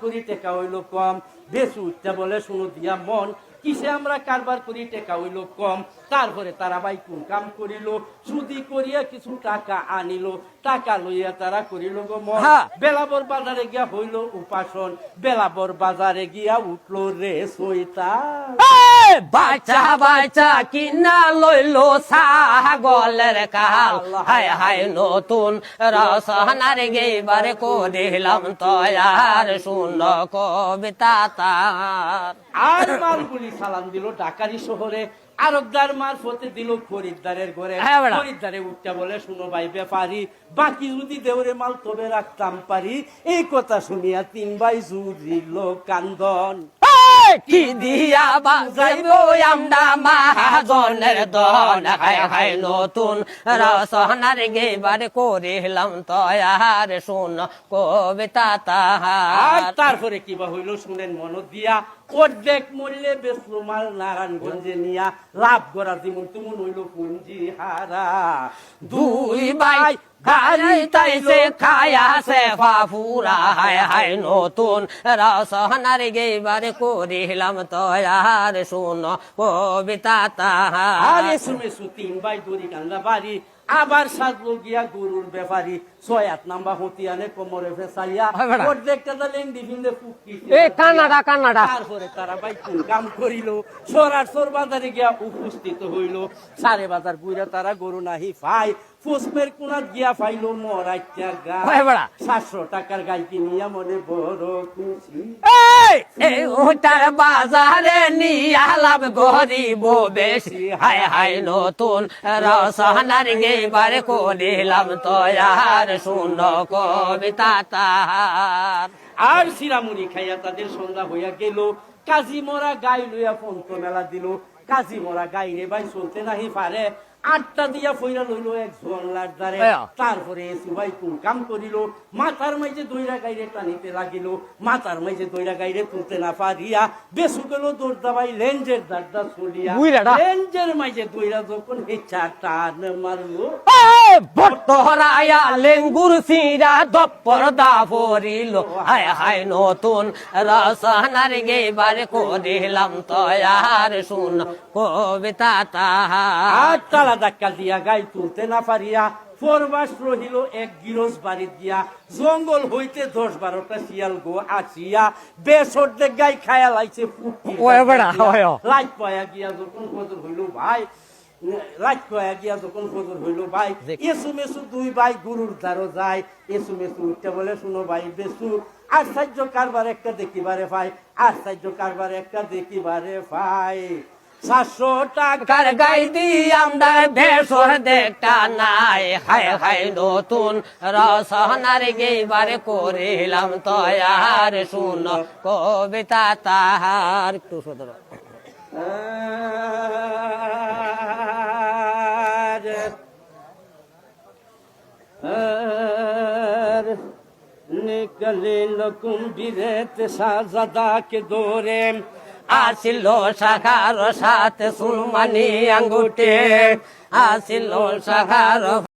করি টেকা হইল কম, বেশি উঠতে বলে শুনো দিয়া মন, কিসে আমরা কারবার করি টেকা হইল কম। তারপরে তারা ভাই কোন কাম করিল, সুদি করিয়া কিছু টাকা আনিল, টাকা লইয়া তারা করিল গো মন। বেলাবর বাজারে গিয়া হইল উপাসন, বেলাবর বাজারে গিয়া উঠলো রে শৈতান। বাচ্চা বাচ্চা কিনা লইলো ছাগলের কাল, হায় হায় নতুন রসনার গেবারে করিলাম তয়ার শুন কবিতা তার। আর মালগুলি সালাম দিল ঢাকারি শহরে, আরবদার মারফতে দিল খরিদ্দারের ঘরে। খরিদ্দারে উঠতে বলে শুনো ভাই ব্যাপারী, বাকি যদি দেওরে মাল তবে রাখতাম পারি। এই কথা শুনিয়া তিন ভাই জুড়িল কান্দন। কি দিয়া বাজাইব আমরা মহাজনের দন, হায় হায় নতুন রসনার গেবার করিলাম তয়ার শুন কবিতা তাহার। তারপরে কিবা হইল শুনেন মন দিয়া, অর্ধেক মূল্যে বেচলো মাল নারায়ণগঞ্জে নিয়া, লাভ করা যেমন তেমন হইল পুঞ্জি হারা। দুই ভাই খাইছে খায়াছে ফাফুরা, হায় হায় নতুন রসনার গেবার করিলাম তয়ার শুন কবিতা তাহার। এসু মেসু তিন ভাই দড়ি কান্দা বাড়ি, আবার সাজলো গিয়া গরুর ব্যাপারী। ৬-৮ নাম্বার হতিয়ানে কোমরে ফেসাইয়া, অর্ধেকটা লেন্ডি ফিন্দে ফুকি কানাডা কানাডা। তারপরে তারা ভাই কোন কাম করিল, সরাসর বাজারে গিয়া উপস্থিত হইল। সারে বাজার বুইরা তারা গরু নাহি পাই, ফুসমের কোনার গিয়া পাইল মরাইটা গাই। ৭০০ টাকার গাই কিনিয়া মনে বড় খুশি। ওটার বাজারে নিয়া লাভ গরিব বেশি, হায় হায় নতুন রসনার গেবার করিলাম তয়ার শুন কবিতা তাহার। আর শিরামুড়ি খাইয়া তাদের সন্ধ্যা হইয়া গেল, কাজী মরা গাই লইয়া পন্ত মেলা দিল। কাজী মরা গাই রে ভাই চলতে নাহি পারে, ৮টা দিয়া ফইরা লইল এক জোয়ানলার দ্বারে। তারপরে এসু ভাই কোন কাম করিল, মাথার মাইজে দইরা গাইরে টানিতে লাগিল। মাথার মাইজে দইরা গাইরে তুলতে না পারিয়া বেসু গেল দৌড়দা ভাই লেঞ্জের দাঁড়দা চলিয়া। লেঞ্জের মাইজে দইরা যখন হেঁচা টান মারলো, বটরায়া লেঙ্গুর সিরা দপ্পর দা পড়িল, হায় হায় নতুন রসনার গেবার করিলাম তয়ার শুন কবিতা তাহার। তালা ধাক্কা দিয়া গাই তুলতে না পারিয়া ফরবাস রহিল এক গিরস বাড়ি দিয়া। জঙ্গল হইতে ১০-১২টা শিয়াল গো আসিয়া বেসর্দে গাই খায়া লাইছে ফুটি। লাইট পায়া গিয়া যখন ফজর হইল ভাই, লাইট পায়া গিয়া যখন ফজর হইল ভাই, এসু মেসু দুই ভাই গুরুর দ্বারো যায়। এসু মেসু উঠতে বলে শুনো ভাই বেসু, আশ্চর্য কারবার একটা দেখিবারে পাই, আশ্চর্য কারবার একটা দেখিবারে পাই। ৭০০ টাকার গাই দি আমরা বেসর দেখটা নাই, হায় হায় নতুন রসনার গেবার করিলাম তয়ার শুন কবিতা তাহার। একটু সদর নিকলিল কুম্ভীরেতে সাজাদাকে দৌড়ে, আসিল শাখার সাথে সুলমানি আঙ্গুটে, আসিল শাখার